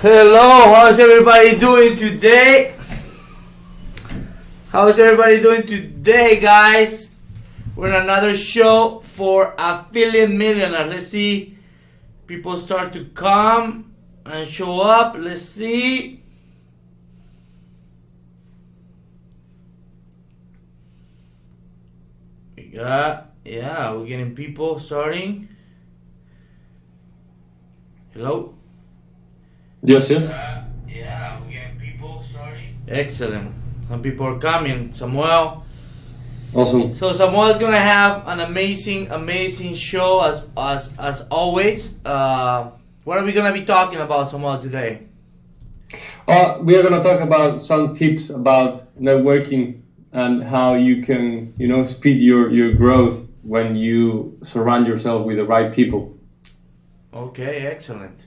Hello, how's everybody doing today? How's everybody doing today, guys? We're in another show for Affiliate Millionaires. Let's see. People start to come and show up. Let's see. We're getting people starting. Hello? Yes. We're getting people starting. Excellent. Some people are coming. Samuel. Awesome. So Samuel is gonna have an amazing show as always. What are we gonna be talking about, Samuel, today? We are going to talk about some tips about networking and how you can, speed your growth when you surround yourself with the right people. Okay, excellent.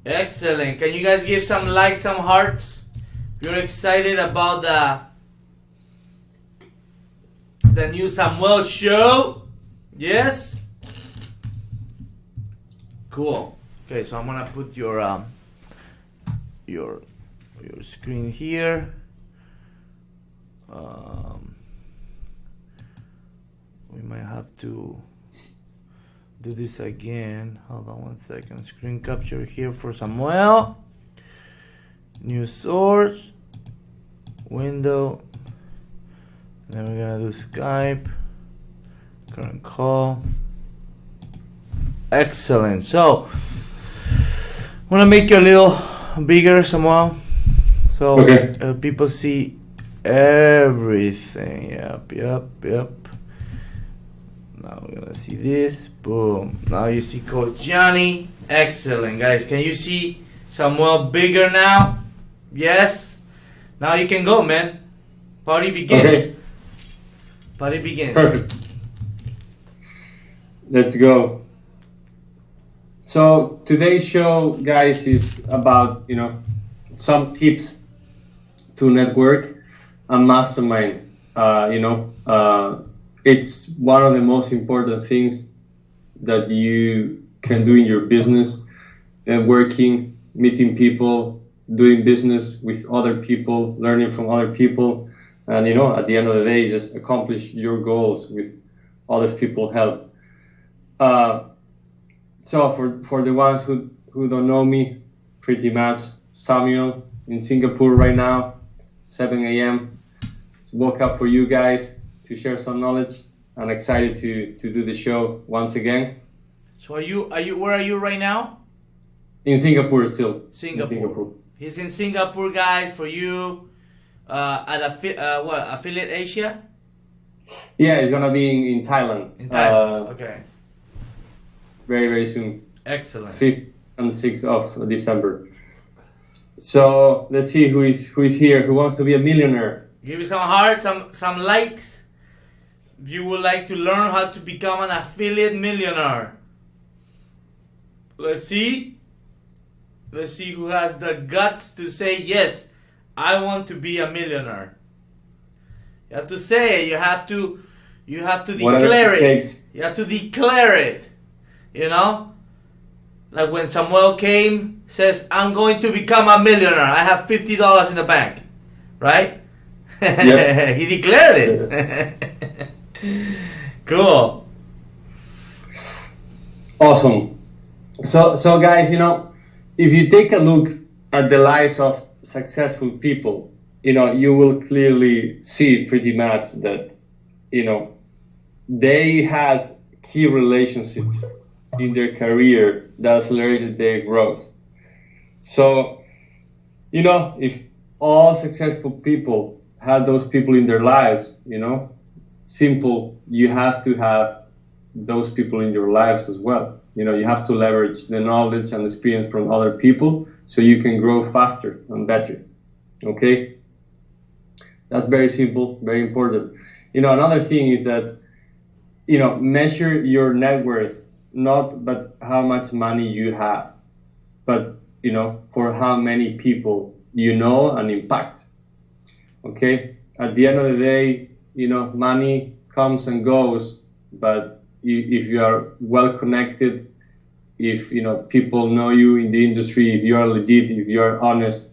Excellent. Can you guys give some likes, some hearts? If you're excited about the new Samuel show. Yes? Cool. Okay, so I'm gonna put your screen here. We might have to do this again. Hold on 1 second. Screen capture here for Samuel. New source. Window. Then we're gonna do Skype. Current call. Excellent. So I'm gonna make you a little bigger, Samuel, so Okay. people see everything. Yep. Now we're gonna see this. Boom. Now you see Coach Johnny. Excellent, guys. Can you see Samuel bigger now? Yes. Now you can go, man. Party begins. Okay. Party begins. Perfect. Let's go. So today's show, guys, is about, some tips to network and mastermind. It's one of the most important things that you can do in your business, networking, meeting people, doing business with other people, learning from other people, and at the end of the day, just accomplish your goals with other people's help. So for the ones who don't know me, pretty much Samuel in Singapore right now, 7 a.m. Woke up for you guys to share some knowledge. I'm excited to do the show once again. So are you where are you right now? In Singapore still. Singapore. He's in Singapore, guys, for you at Affiliate Asia? Yeah, it's gonna be in Thailand. In Thailand. Okay. Very, very soon. Excellent. 5th and 6th of December. So let's see who is here, who wants to be a millionaire. Give me some hearts, some likes. If you would like to learn how to become an affiliate millionaire. Let's see. Let's see who has the guts to say, yes, I want to be a millionaire. You have to say it. You have to declare it. You have to declare it. Like when Samuel came, says, I'm going to become a millionaire. I have $50 in the bank. Right? Yep. He declared it. Cool. Awesome. So guys, if you take a look at the lives of successful people, you will clearly see pretty much that, they had key relationships in their career that accelerated their growth. So, if all successful people had those people in their lives, simple, you have to have those people in your lives as well. You have to leverage the knowledge and experience from other people so you can grow faster and better. Okay? That's very simple, very important. Another thing is that, measure your net worth, not but how much money you have, but, for how many people you know and impact. Okay? At the end of the day, money comes and goes, but if you are well connected if people know you in the industry, if you are legit, if you are honest,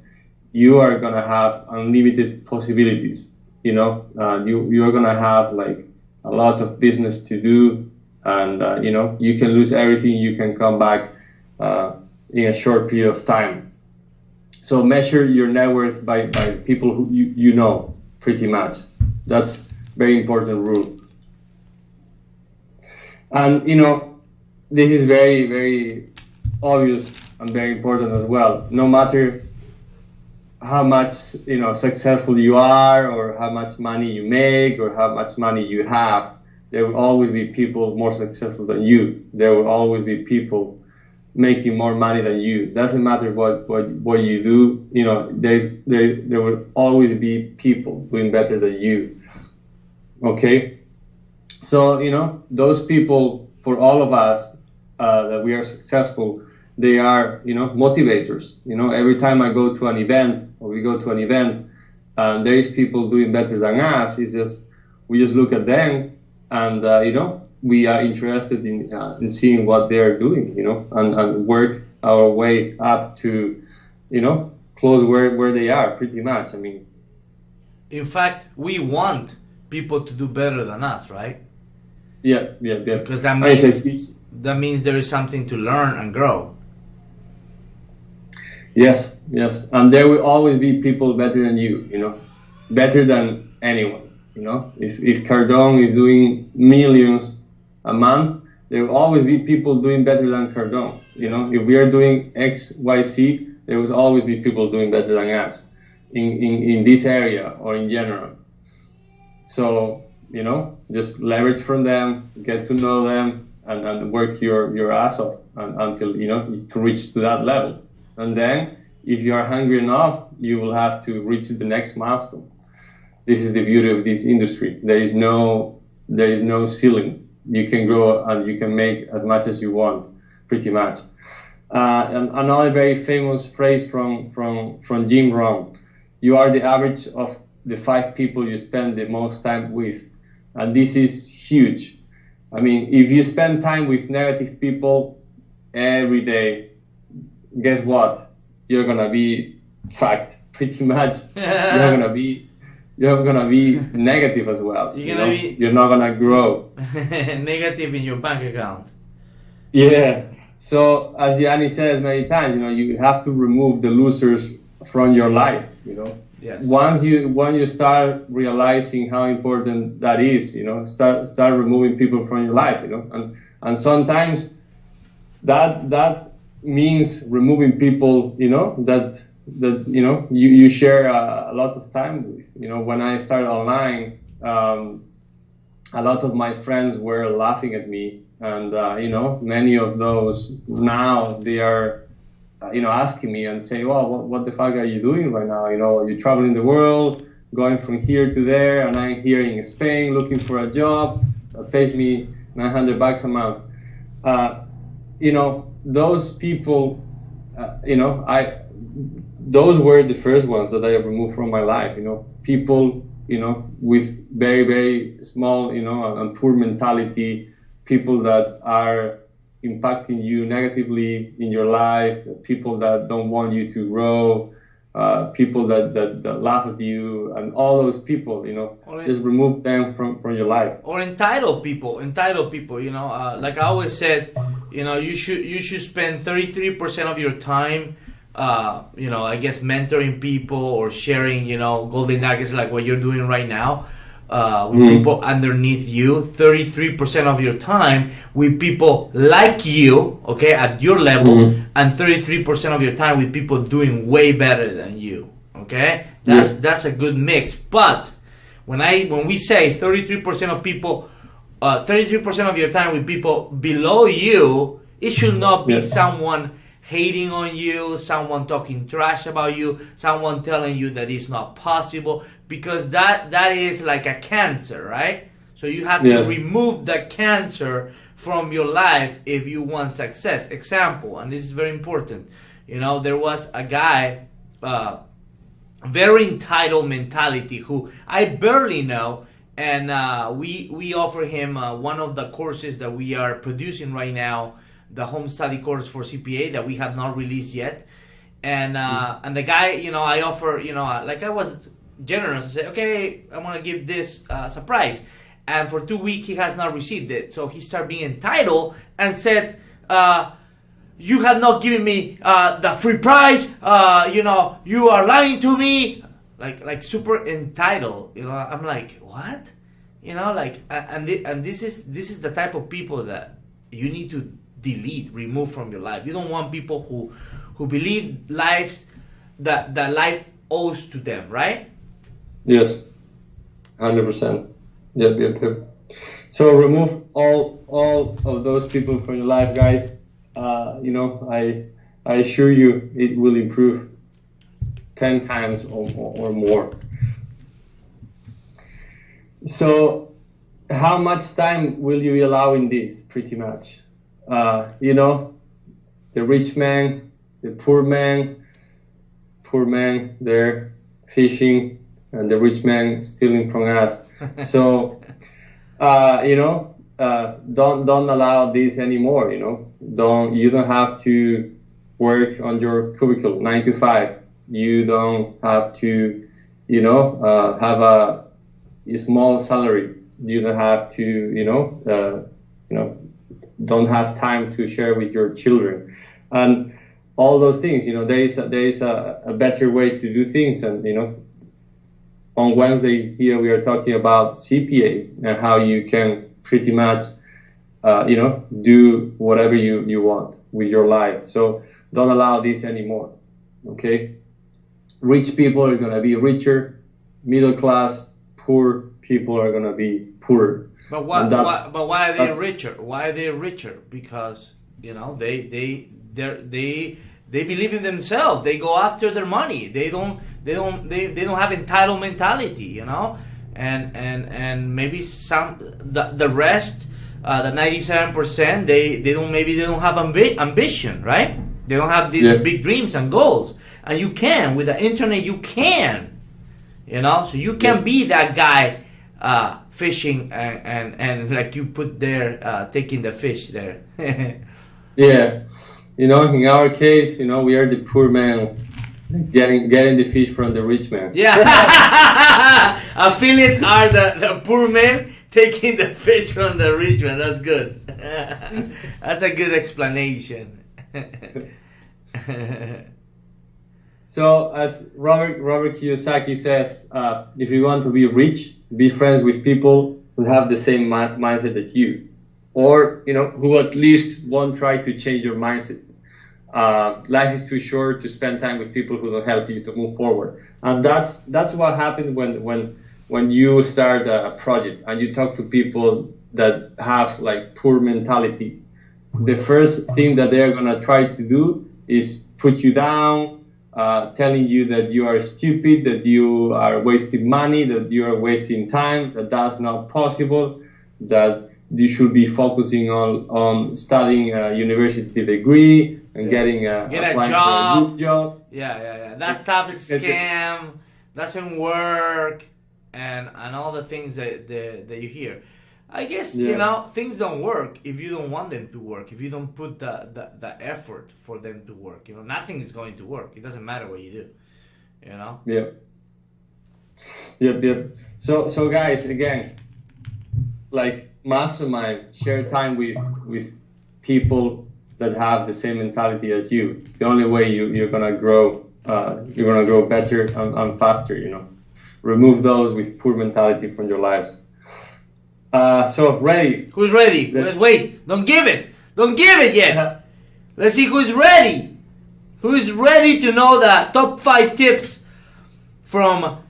you are gonna have unlimited possibilities. You are gonna have like a lot of business to do, and you can lose everything, you can come back in a short period of time. So measure your net worth by people who you know, pretty much. That's very important rule. And this is very, very obvious and very important as well. No matter how much successful you are, or how much money you make, or how much money you have, there will always be people more successful than you. There will always be people making more money than you. Doesn't matter what you do. There will always be people doing better than you. Okay, so those people, for all of us that we are successful, they are motivators. Every time I go to an event, or we go to an event, and there is people doing better than us, we just look at them, and we are interested in seeing what they are doing, and work our way up to close where they are, pretty much. I mean, in fact, we want people to do better than us, right? Yeah. Because that means there is something to learn and grow. Yes, and there will always be people better than you, better than anyone. If Cardone is doing millions a month, there will always be people doing better than Cardone. If we are doing X, Y, Z, there will always be people doing better than us in this area or in general. So, just leverage from them, get to know them, and work your ass off until, to reach to that level. And then, if you are hungry enough, you will have to reach the next milestone. This is the beauty of this industry. There is no ceiling. You can grow and you can make as much as you want, pretty much. And another very famous phrase from Jim Rohn: you are the average of the 5 people you spend the most time with. And this is huge. I mean, if you spend time with negative people every day, guess what? You're gonna be fucked, pretty much. You're gonna be negative as well. You're not gonna grow. Negative in your bank account. Yeah. So as Yanni says many times, you have to remove the losers from your life. Yes. Once you start realizing how important that is, start removing people from your life, and sometimes that means removing people, that you share a lot of time with. When I started online, a lot of my friends were laughing at me, and many of those now they are asking me and say, well, what the fuck are you doing right now? You're traveling the world, going from here to there, and I'm here in Spain looking for a job that pays me $900 a month. Those people, those were the first ones that I have removed from my life. People, with very, very small, and poor mentality, people that are impacting you negatively in your life, people that don't want you to grow, people that laugh at you, and all those people, just remove them from your life. Or entitled people, like I always said, you should spend 33% of your time, I guess mentoring people or sharing, golden nuggets like what you're doing right now. With people underneath you, 33% of your time with people like you, okay, at your level, and 33% of your time with people doing way better than you, okay? That's a good mix. But when we say 33% of people, 33% of your time with people below you, it should not be someone hating on you, someone talking trash about you, someone telling you that it's not possible, because that is like a cancer, right? So you have to remove the cancer from your life if you want success. Example, and this is very important. There was a guy, very entitled mentality, who I barely know, and we offer him one of the courses that we are producing right now, the home study course for CPA that we have not released yet. And the guy, I offer, like I was generous. I said, okay, I'm going to give this surprise. And for 2 weeks, he has not received it. So he started being entitled and said, you have not given me the free prize. You are lying to me. Like super entitled. I'm like, what? And this is the type of people that you need to remove from your life. You don't want people who believe that life owes to them, right? Yes, 100%. Yep. So remove all of those people from your life, guys. I assure you it will improve 10 times or more. So how much time will you be allowing this? Pretty much. The rich man, the poor man, they're fishing, and the rich man stealing from us. So, don't allow this anymore. You don't have to work on your cubicle 9 to 5. You don't have to, have a small salary. You don't have to, don't have time to share with your children, and all those things. There is a better way to do things, and on Wednesday here we are talking about CPA and how you can pretty much do whatever you want with your life. So don't allow this anymore. Okay, rich people are gonna be richer, middle class, poor people are gonna be poorer. But why are they richer? Why are they richer? Because they believe in themselves. They go after their money. They don't have entitled mentality, and maybe the rest, the 97%, they don't have ambition, right? They don't have these big dreams and goals. And you can with the internet. You can, so you can be that guy fishing and like you put there, taking the fish there. Yeah. In our case, we are the poor man getting the fish from the rich man. Yeah. Affiliates are the poor man taking the fish from the rich man. That's good. That's a good explanation. So as Robert Kiyosaki says, if you want to be rich, be friends with people who have the same mindset as you, or who at least won't try to change your mindset. Life is too short to spend time with people who don't help you to move forward, and that's what happens when you start a project and you talk to people that have like poor mentality. The first thing that they're gonna try to do is put you down, telling you that you are stupid, that you are wasting money, that you are wasting time, that that's not possible, that you should be focusing on studying a university degree and getting a job. For a good job. Yeah. That stuff is scam, doesn't work, and all the things that you hear. I guess things don't work if you don't want them to work. If you don't put the effort for them to work, nothing is going to work. It doesn't matter what you do. Yep. So guys, again, like Mastermind, share time with people that have the same mentality as you. It's the only way you're gonna grow. You're gonna grow better and faster. Remove those with poor mentality from your lives. So ready? Who's ready? Let's wait. Don't give it yet. Let's see who's ready. Who's ready to know the top 5 tips from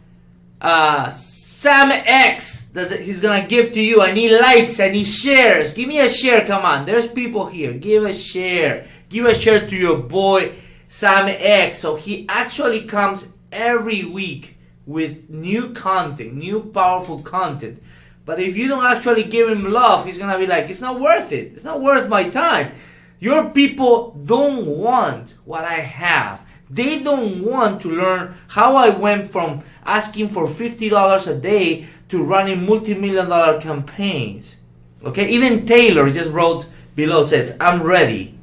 Sam X that he's gonna give to you. I need likes, I need shares. Give me a share, come on. There's people here. Give a share. Give a share to your boy Sam X. So he actually comes every week with new content, new powerful content. But if you don't actually give him love, he's gonna be like, it's not worth it. It's not worth my time. Your people don't want what I have. They don't want to learn how I went from asking for $50 a day to running multi-million-dollar campaigns. Okay, even Taylor just wrote below, says, I'm ready.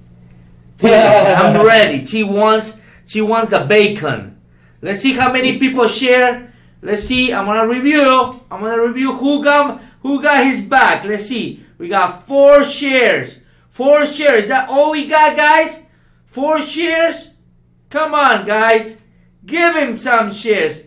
I'm ready. She wants the bacon. Let's see how many people share. Let's see. I'm gonna review who got his back. Let's see. We got 4 shares. 4 shares. Is that all we got, guys? 4 shares? Come on, guys. Give him some shares.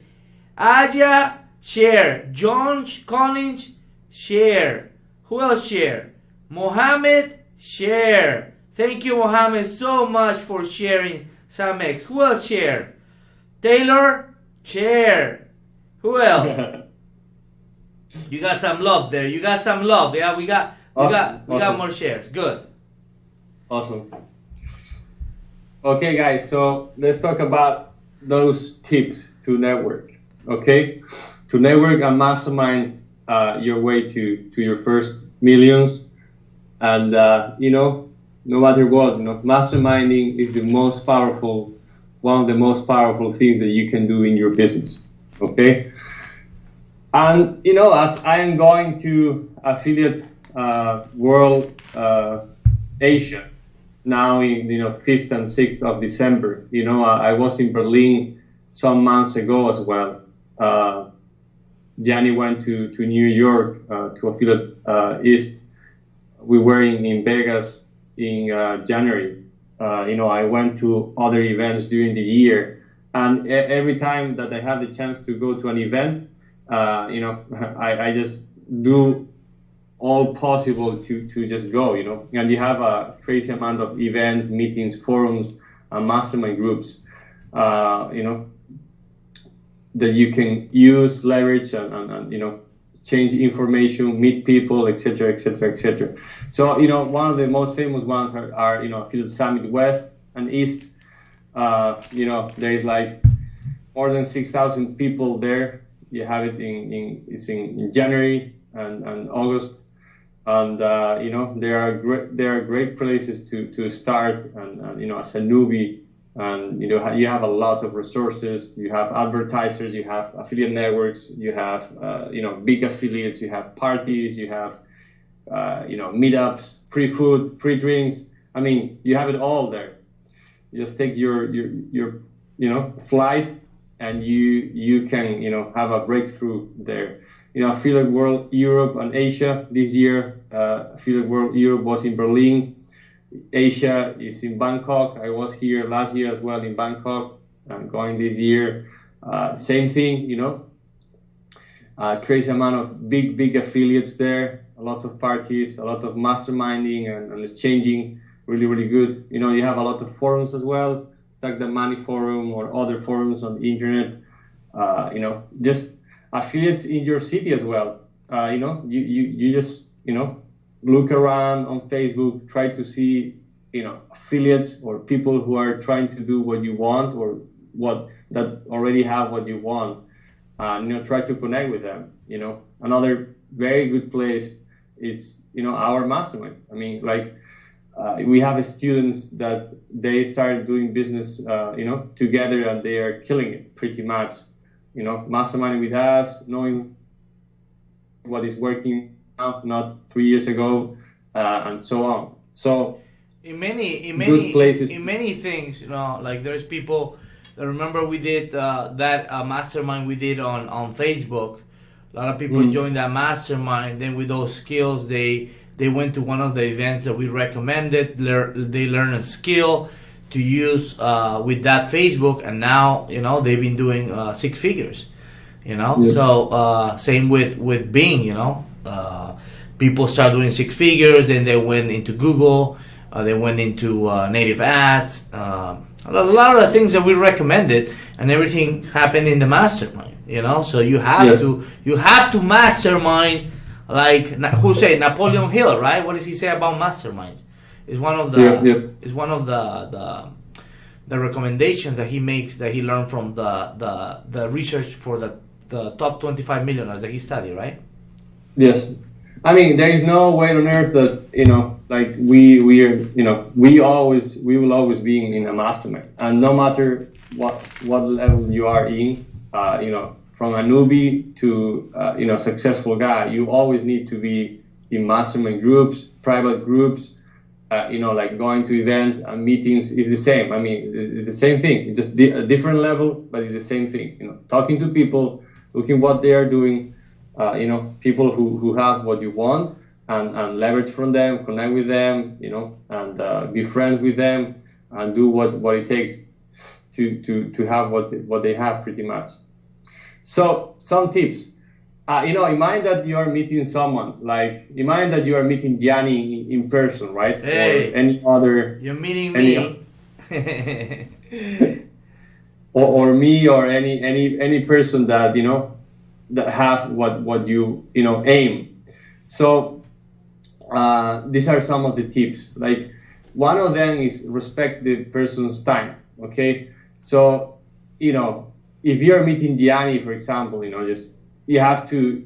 Aja, share. John Collins, share. Who else share? Mohammed, share. Thank you, Mohammed, so much for sharing Samex. Who else share? Taylor, share. Who else? You got some love there. You got some love. Yeah, we got more shares. Good. Awesome. Okay, guys. So let's talk about those tips to network. Okay, to network and mastermind your way to your first millions, and no matter what, masterminding is one of the most powerful things that you can do in your business. Okay, and as I am going to Affiliate World Asia now in 5th and 6th of December, I was in Berlin some months ago as well. Gianni went to New York to Affiliate East. We were in Vegas in January. I went to other events during the year, and every time that I have the chance to go to an event, I just do all possible to just go, and you have a crazy amount of events, meetings, forums, and mastermind groups, that you can use, leverage, and exchange information, meet people, etc., etc., etc. So, one of the most famous ones are Affiliate Summit West and East. There is like more than 6,000 people there. You have it in January and August, and there are great places to start, and as a newbie. And you have a lot of resources. You have advertisers, you have affiliate networks, you have big affiliates, you have parties, you have meetups, free food, free drinks. I mean, you have it all there. You just take your flight, and you can have a breakthrough there. Affiliate World Europe and Asia this year. Affiliate World Europe was in Berlin. Asia is in Bangkok. I was here last year as well in Bangkok. I'm going this year. Same thing, crazy amount of big affiliates there. A lot of parties, a lot of masterminding and exchanging. Really, really good. You have a lot of forums as well. Stack the Money Forum or other forums on the internet. Just affiliates in your city as well. You just, look around on Facebook, try to see, affiliates or people who are trying to do what you want or that already have what you want. Try to connect with them. Another very good place is, our mastermind. I mean, we have students that they started doing business, together, and they are killing it pretty much. Masterminding with us, knowing what is working now, not 3 years ago, and so on. So in many good places. In many things, there's people that remember we did that mastermind we did on Facebook. A lot of people joined that mastermind. Then with those skills, they went to one of the events that we recommended. They learned a skill to use with that Facebook, and now they've been doing 6 figures. So same with Bing. People start doing 6 figures, then they went into Google, they went into native ads, a lot of the things that we recommended, and everything happened in the mastermind. So you have to mastermind, like who say Napoleon Hill, right? What does he say about masterminds? It's one of the recommendations that he makes, that he learned from the research for the top 25 millionaires that he studied, right? Yes. I mean, there is no way on earth that, we will always be in a mastermind. And no matter what level you are in, from a newbie to, successful guy, you always need to be in mastermind groups, private groups, like going to events and meetings is the same. I mean, it's the same thing. It's just a different level, but it's the same thing. Talking to people, looking what they are doing, people who have what you want, and leverage from them, connect with them, and be friends with them, and do what it takes to have what they have, pretty much. So some tips. Imagine that you are meeting someone, like imagine that you are meeting Gianni in person, right? Hey, or any other. you're meeting me. or me, or any person that that has what you aim. So these are some of the tips. Like one of them is respect the person's time. Okay, so if you're meeting Gianni, for example, you have to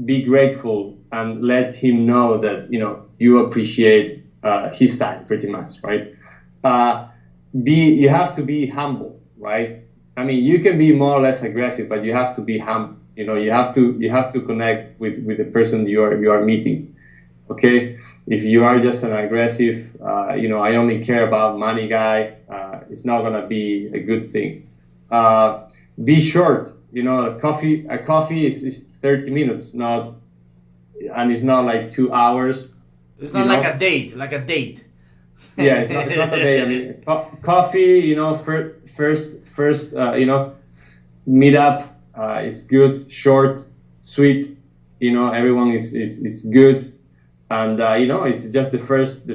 be grateful and let him know that you appreciate his time, pretty much, right? You have to be humble, right? I mean, you can be more or less aggressive, but you have to be humble. You have to connect with the person you are meeting. Okay, if you are just an aggressive, I only care about money guy, it's not gonna be a good thing. Be short. A coffee is 30 minutes, and it's not like 2 hours. It's not like a date, Yeah, it's not a day. I mean, coffee, first, meetup, is good, short, sweet. Everyone is good, and it's just the first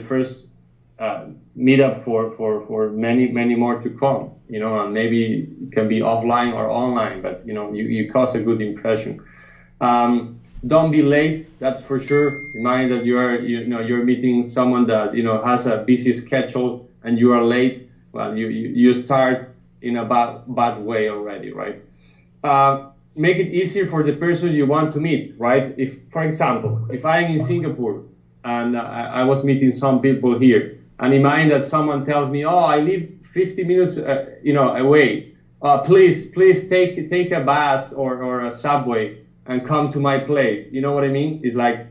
meetup for many more to come. And maybe it can be offline or online, but you cause a good impression. Don't be late, that's for sure. Remind that you're meeting someone that has a busy schedule, and you are late. Well, you start in a bad way already, right? Make it easier for the person you want to meet, right? If, for example, if I'm in Singapore and I was meeting some people here, and imagine that someone tells me, "Oh, I live 50 minutes, away. Please take a bus or a subway and come to my place." You know what I mean? It's like,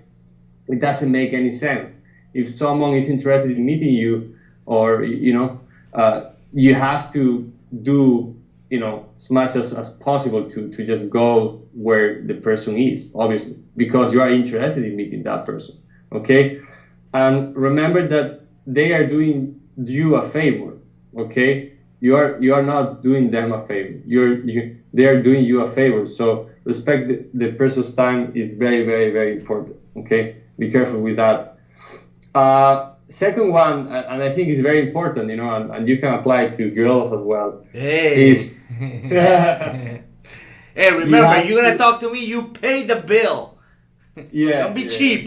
it doesn't make any sense. If someone is interested in meeting you, or you have to do as much as possible to just go where the person is, obviously, because you are interested in meeting that person. Okay, and remember that they are doing you a favor. Okay, you are not doing them a favor. They are doing you a favor. So respect the person's time is very, very, very important. Okay, be careful with that. Second one, and I think is very important, and you can apply it to girls as well. Hey. Is Hey, remember, you're gonna talk to me. You pay the bill. Yeah. Don't be cheap.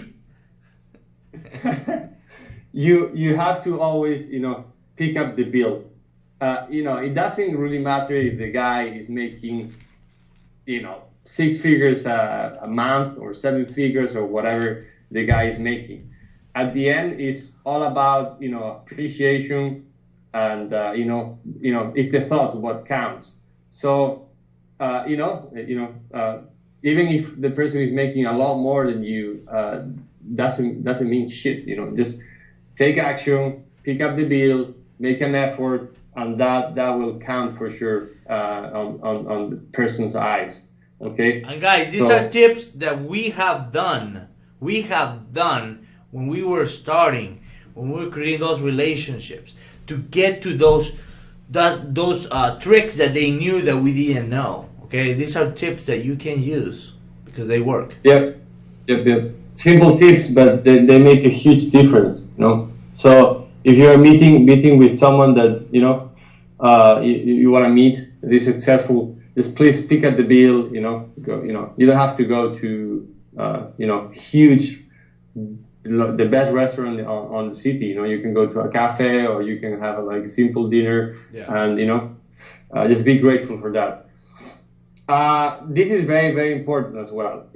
You have to always pick up the bill. It doesn't really matter if the guy is making 6 figures a month or 7 figures or whatever the guy is making. At the end, it's all about appreciation, and it's the thought what counts. So even if the person is making a lot more than you, doesn't mean shit. Just take action, pick up the bill, make an effort, and that will count for sure on the person's eyes. Okay. And guys, these are tips that we have done. We have done when we were starting, when we were creating those relationships, to get to those tricks that they knew that we didn't know. Okay, these are tips that you can use because they work. Yep. Simple tips, but they make a huge difference. So if you are meeting with someone that you want to meet, be successful, just please pick up the bill. Go. You don't have to go to huge, the best restaurant on the city. You can go to a cafe, or you can have a simple dinner, and just be grateful for that. This is very, very important as well.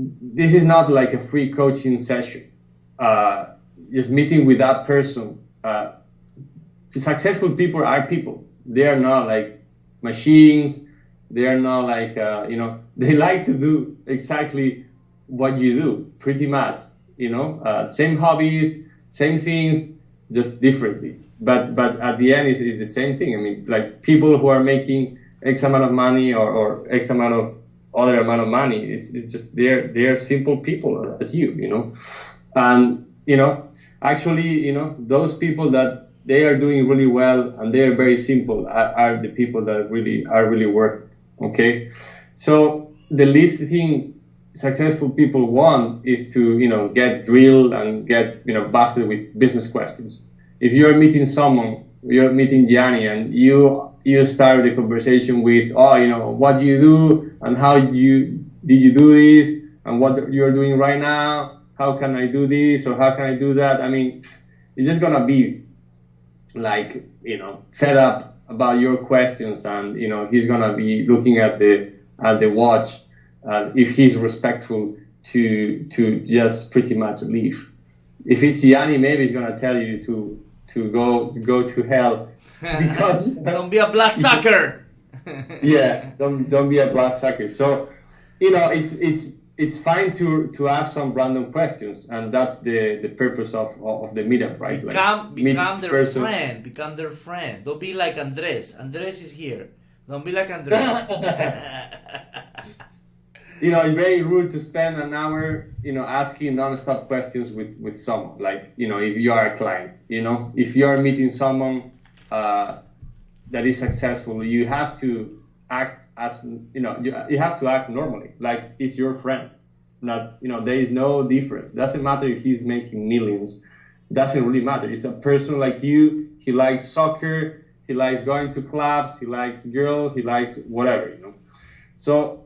This is not like a free coaching session. Just meeting with that person. Successful people are people. They are not like machines. They are not like they like to do exactly what you do, pretty much. Same hobbies, same things, just differently. But at the end, it's the same thing. I mean, like people who are making X amount of money or X amount of other amount of money, it's just they're simple people as you know. And, you know, actually, you know, those people that they are doing really well and they are very simple are the people that really are really worth it. Okay. So the least thing successful people want is to, you know, get drilled and get, you know, busted with business questions. If you're meeting someone, you're meeting Gianni, and you start the conversation with, oh, you know, what do you do and how did you do this and what you're doing right now? How can I do this or how can I do that? I mean, it's just gonna be like, you know, fed up about your questions, and, you know, he's gonna be looking at the watch. If he's respectful to just pretty much leave. If it's Yanni, maybe he's gonna tell you to go to hell because don't be a bloodsucker. Yeah, don't be a bloodsucker. So, you know, it's fine to ask some random questions, and that's the purpose of the meetup, right? Become their friend. Become their friend. Don't be like Andres. Andres is here. Don't be like Andres. You know, it's very rude to spend an hour, you know, asking non-stop questions with someone. Like, you know, if you are a client, you know, if you are meeting someone that is successful, you have to act as, you know, you have to act normally, like it's your friend. Not, you know, there is no difference. Doesn't matter if he's making millions. Doesn't really matter. It's a person like you. He likes soccer. He likes going to clubs. He likes girls. He likes whatever, you know. So.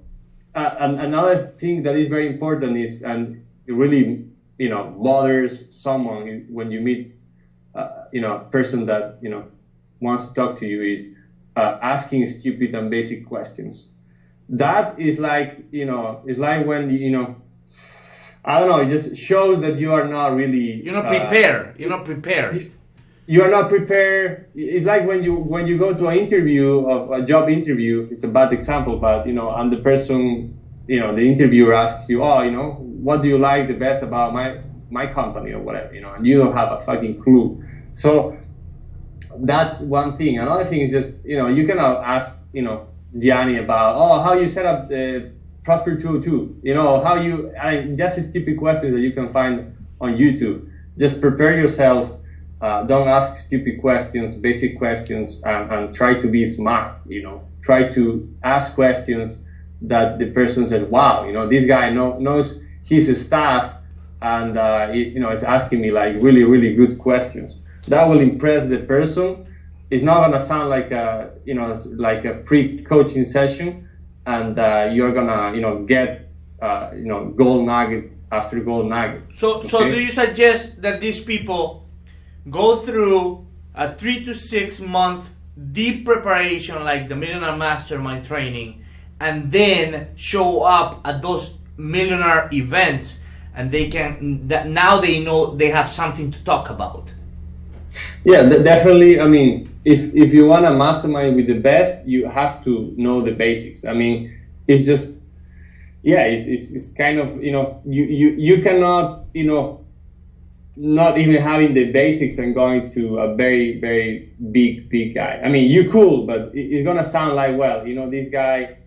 And another thing that is very important is, and it really, you know, bothers someone when you meet, you know, a person that, you know, wants to talk to you, is asking stupid and basic questions. That is like, you know, it's like when, you know, I don't know, it just shows that you are not really... You're not prepared. You're not prepared. You are not prepared. It's like when you go to an interview, a job interview. It's a bad example, but, you know, and the person, you know, the interviewer asks you, oh, you know, what do you like the best about my company or whatever, you know, and you don't have a fucking clue. So that's one thing. Another thing is just, you know, you cannot ask, you know, Gianni about, oh, how you set up the Prosper 202, you know, just stupid questions that you can find on YouTube. Just prepare yourself. Don't ask stupid questions, basic questions, and try to be smart, you know. Try to ask questions that the person says, wow, you know, this guy knows his stuff, and, you know, is asking me like really, really good questions. That will impress the person. It's not going to sound like a, you know, like a free coaching session, and you're going to, you know, get, you know, gold nugget after gold nugget. So do you suggest that these people go through a 3 to 6 month deep preparation like the Millionaire Mastermind training, and then show up at those millionaire events, and now they know they have something to talk about? Yeah, definitely. I mean, if you want to mastermind with the best, you have to know the basics. I mean, it's just, yeah, it's kind of, you know, you cannot, you know, not even having the basics and going to a very, very big guy. I mean, you cool, but it's going to sound like, well, you know, this guy,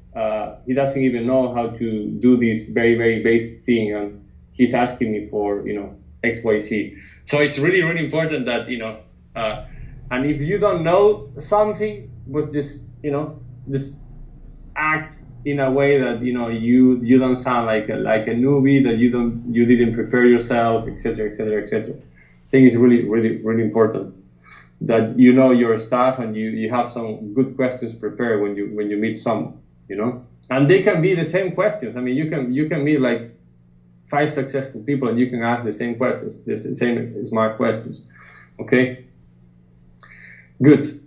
he doesn't even know how to do this very, very basic thing, and he's asking me for, you know, XYZ. So it's really, really important that, you know, and if you don't know something, was just, you know, just act in a way that, you know, you don't sound like a newbie, that you didn't prepare yourself, etc., etc., etc. I think it's really, really, really important that you know your stuff, and you have some good questions prepared when you meet someone, you know. And they can be the same questions. I mean, you can meet like 5 successful people, and you can ask the same questions, the same smart questions. Okay. Good.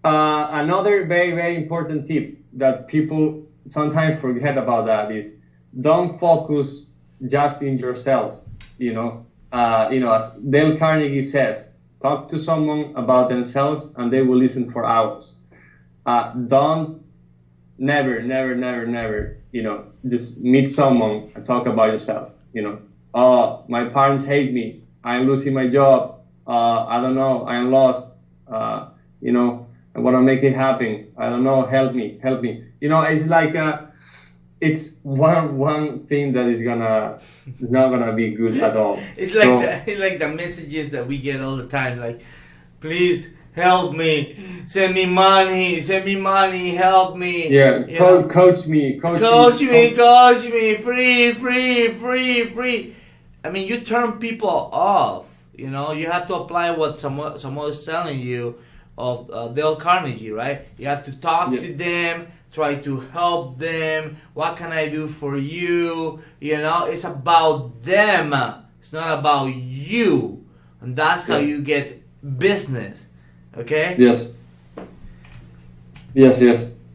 Another very, very important tip that people sometimes forget about that is, don't focus just in yourself. You know, as Dale Carnegie says, talk to someone about themselves and they will listen for hours. Don't never, you know, just meet someone and talk about yourself. You know, oh, my parents hate me. I'm losing my job. I don't know, I'm lost. You know, I want to make it happen. I don't know, help me. You know, it's like it's one thing that is not gonna be good at all. It's like like the messages that we get all the time, like, please help me, send me money, help me. Yeah, coach me, free. I mean, you turn people off. You know, you have to apply what someone is telling you of Dale Carnegie, right? You have to talk to them, try to help them. What can I do for you? You know, it's about them. It's not about you, and that's how you get business. Okay? Yes.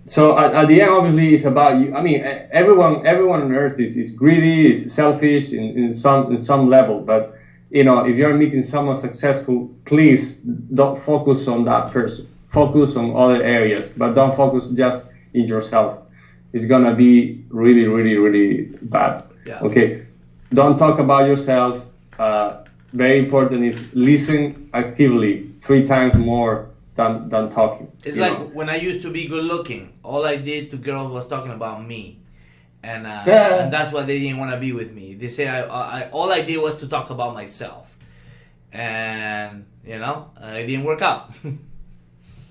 So at the end, obviously, it's about you. I mean, everyone on earth is greedy, is selfish in some level. But you know, if you're meeting someone successful, please don't focus on that person. Focus on other areas, but don't focus just in yourself. It's gonna be really, really, really bad. Yeah. Okay. Don't talk about yourself. Very important is listen actively 3 times more than talking. It's like when I used to be good looking, all I did to girls was talking about me, and that's why they didn't want to be with me. They say I all I did was to talk about myself, and you know, it didn't work out.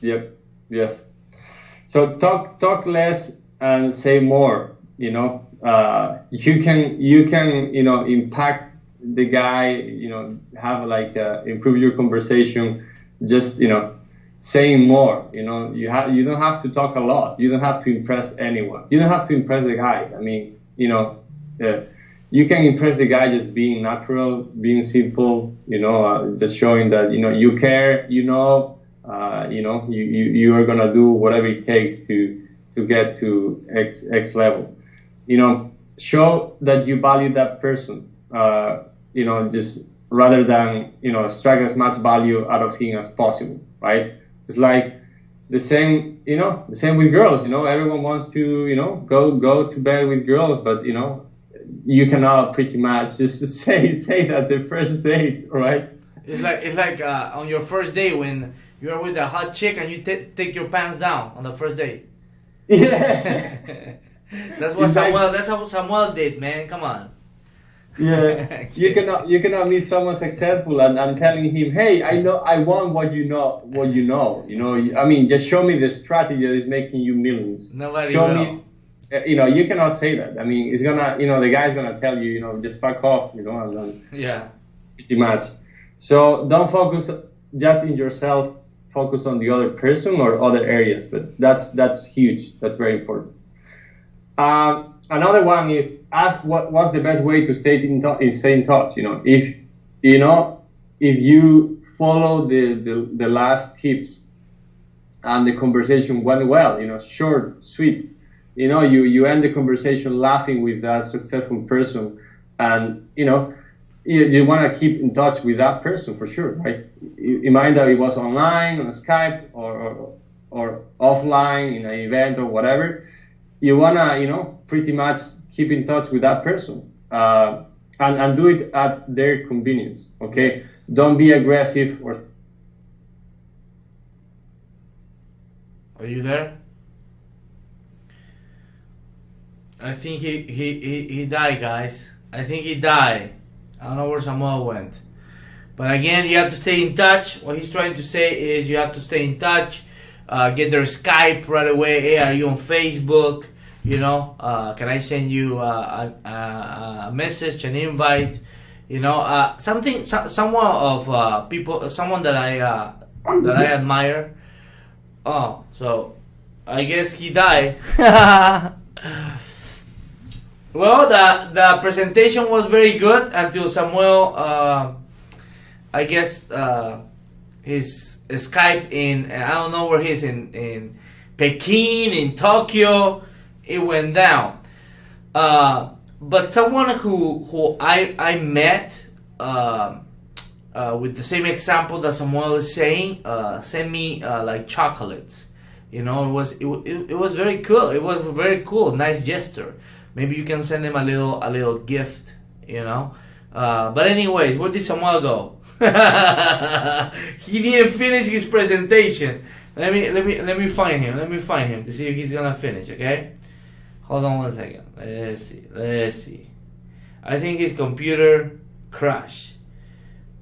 Yep. Yes. So talk less and say more. You know, you can you know, impact the guy. You know, have like improve your conversation. Just, you know, saying more. You know, you don't have to talk a lot. You don't have to impress anyone. You don't have to impress the guy. I mean, you know, you can impress the guy just being natural, being simple. You know, just showing that, you know, you care. You know, you are gonna do whatever it takes to get to X level. You know, show that you value that person. You know, just rather than, you know, extract as much value out of him as possible, right? It's like the same with girls. You know, everyone wants to, you know, go to bed with girls, but you know, you cannot pretty much just say that the first date, right? It's like on your first day when you're with a hot chick and you take your pants down on the first date. Yeah. That's how Samuel did, man. Come on. Yeah, you cannot meet someone successful and telling him, hey, I want what you know. You know, I mean, just show me the strategy that is making you millions. Nobody show will. me, you know, you cannot say that. I mean, it's gonna, you know, the guy's gonna tell you, you know, just fuck off, you know, and yeah, pretty much. So don't focus just in yourself. Focus on the other person or other areas. But that's huge. That's very important. Another one is ask what's the best way to stay in touch. You know, if you follow the last tips and the conversation went well, you know, short, sweet, you know, you end the conversation laughing with that successful person, and you know, you want to keep in touch with that person for sure, right? You mind that it was online on Skype or offline in an event or whatever. You wanna, you know, pretty much keep in touch with that person, and do it at their convenience. Okay, don't be aggressive or. Are you there? I think he died, guys. I think he died. I don't know where Samuel went. But again, you have to stay in touch. What he's trying to say is you have to stay in touch. Get their Skype right away. Hey, are you on Facebook? You know, can I send you a message, an invite? You know, someone of people, someone that I admire. Oh, so I guess he died. Well, the presentation was very good until Samuel, I guess, his Skype in, I don't know where he's in Peking, in Tokyo, it went down. But someone who I met with the same example that Samuel is saying, sent me like chocolates. You know, it was very cool. It was very cool, nice gesture. Maybe you can send him a little gift. You know. But anyways, where did Samuel go? He didn't finish his presentation. Let me find him. Let me find him to see if he's gonna finish. Okay, hold on 1 second. Let's see. I think his computer crashed.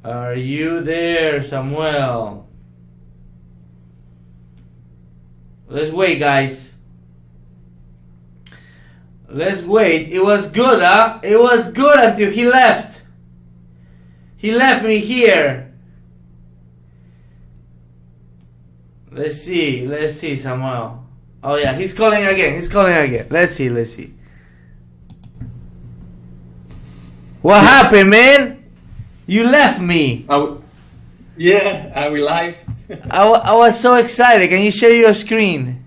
Are you there, Samuel? Let's wait, guys. Let's wait. It was good, huh? It was good until he left. He left me here. Let's see, Samuel. Oh yeah, he's calling again. Let's see. What happened, man? You left me. Yeah, are we live? I was so excited. Can you share your screen?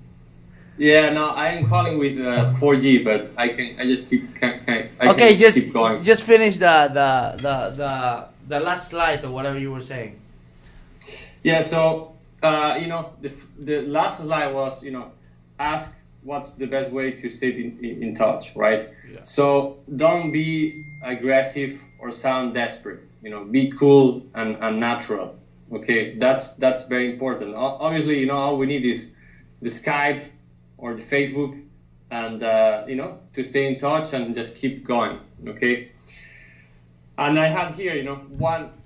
Yeah, no, I am calling with 4G, but I just keep keep going. Just finish the last slide or whatever you were saying. Yeah, so the last slide was ask what's the best way to stay in touch, right? Yeah. So don't be aggressive or sound desperate. Be cool and natural. Okay, that's very important. Obviously, all we need is the Skype or the Facebook, and to stay in touch and just keep going. Okay. And I have here,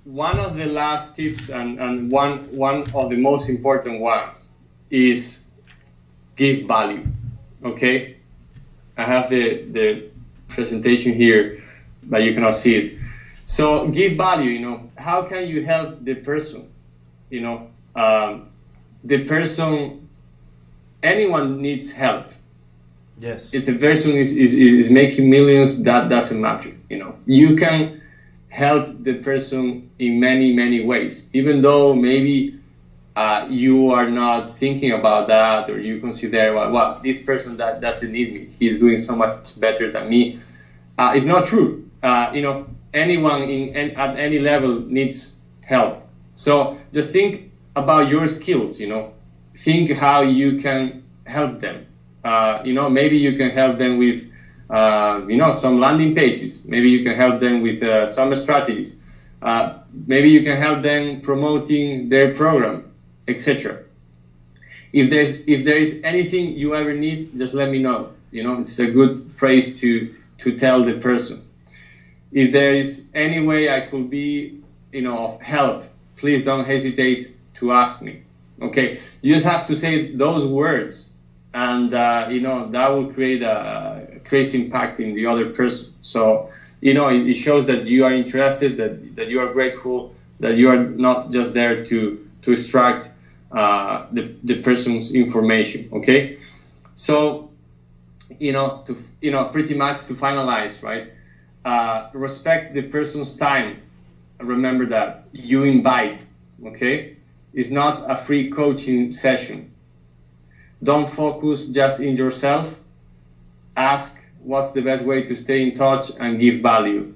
one of the last tips and one of the most important ones is give value. Okay. I have the presentation here, but you cannot see it. So give value. How can you help the person? The person, anyone needs help. Yes. If the person is making millions, that doesn't matter. You can help the person in many ways, even though maybe you are not thinking about that, or you consider, well, this person that doesn't need me, he's doing so much better than me. It's not true. Anyone at any level needs help. So just think about your skills. Think how you can help them. Maybe you can help them with some landing pages. Maybe you can help them with some strategies. Maybe you can help them promoting their program, etc. If there is anything you ever need, just let me know. It's a good phrase to tell the person. If there is any way I could be, of help, please don't hesitate to ask me. Okay, you just have to say those words, and that will create a crazy impact in the other person. So it shows that you are interested, that you are grateful, that you are not just there to extract the person's information. Okay, so pretty much to finalize, right? Respect the person's time. Remember that you invite. Okay, it's not a free coaching session. Don't focus just in yourself. Ask what's the best way to stay in touch and give value.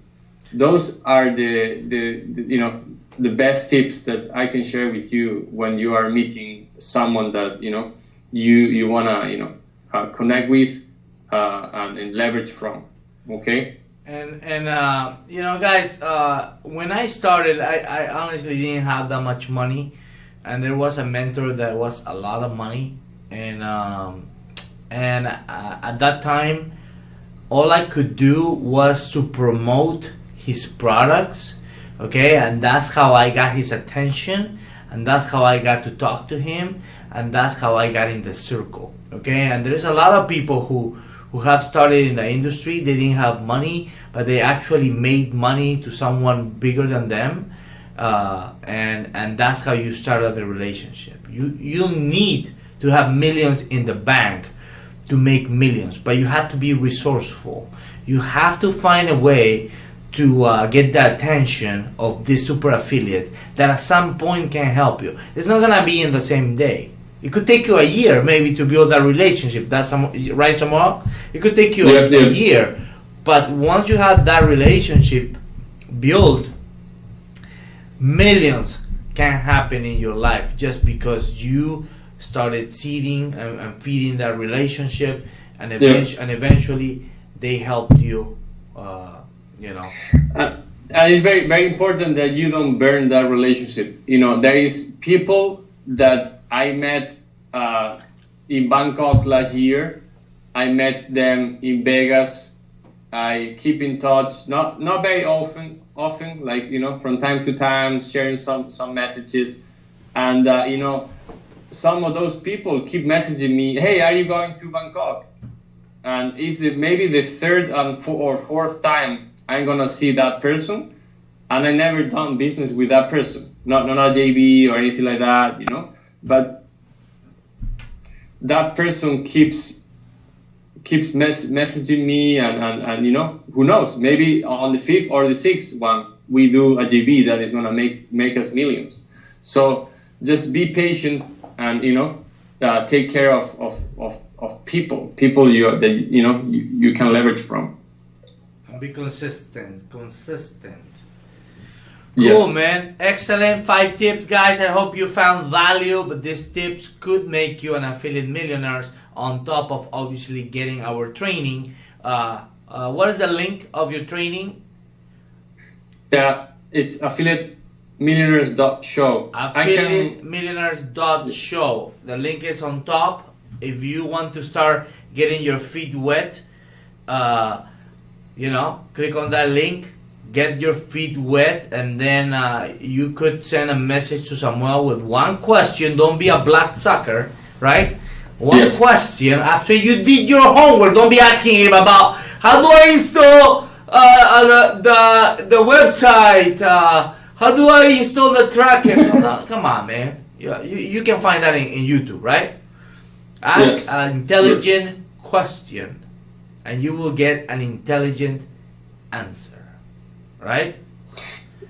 Those are the best tips that I can share with you when you are meeting someone that you wanna connect with and leverage from. Okay. And guys, when I started, I honestly didn't have that much money, and there was a mentor that was a lot of money, and at that time, all I could do was to promote his products, okay, and that's how I got his attention, and that's how I got to talk to him, and that's how I got in the circle, okay. And there's a lot of people who have started in the industry. They didn't have money, but they actually made money to someone bigger than them, and that's how you started the relationship. You need to have millions in the bank to make millions, but you have to be resourceful. You have to find a way to get the attention of this super affiliate that at some point can help you. It's not gonna be in the same day. It could take you a year maybe to build that relationship. That's right, Samuel? It could take you a year. But once you have that relationship built, millions can happen in your life just because you started seeding and feeding that relationship, and eventually they helped you, And it's very, very important that you don't burn that relationship. You know, there is people that I met in Bangkok last year. I met them in Vegas. I keep in touch, not very often, like, you know, from time to time, sharing some messages. And, you know, some of those people keep messaging me, hey, are you going to Bangkok? And it's maybe the third or fourth time I'm going to see that person. And I never done business with that person, not JB or anything like that, you know. But that person keeps messaging me, and you know, who knows, maybe on the 5th or the 6th one we do a JB that is gonna make us millions. So just be patient, and you know, take care of people you can leverage from. And be consistent. Cool, Yes. man. Excellent. 5 tips, guys. I hope you found value, but these tips could make you an affiliate millionaire on top of obviously getting our training. What is the link of your training? Yeah, it's affiliatemillionaires.show. Affiliatemillionaires.show. The link is on top. If you want to start getting your feet wet, you know, click on that link. Get your feet wet, and then you could send a message to Samuel with one question. Don't be a black sucker, right? One question. After you did your homework, don't be asking him about how do I install the website, how do I install the tracker. Come on, man. You can find that in YouTube, right? Ask an intelligent question, and you will get an intelligent answer. Right?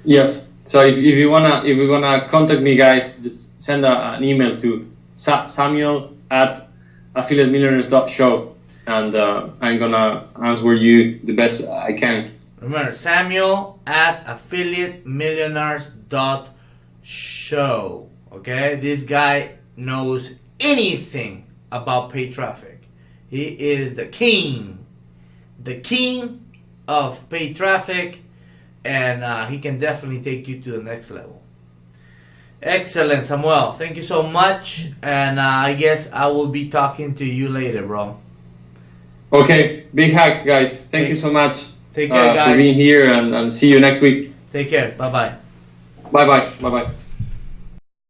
Yes. So if you wanna contact me, guys, just send an email to Samuel@affiliatemillionaires.show, and I'm gonna answer you the best I can. Remember, Samuel@affiliatemillionaires.show. Okay, this guy knows anything about paid traffic. He is the king of paid traffic. And he can definitely take you to the next level. Excellent, Samuel. Thank you so much. And I guess I will be talking to you later, bro. Okay, big hack, guys. Thank you so much. Take care, guys. For being here, and see you next week. Take care. Bye-bye. Bye-bye. Bye-bye.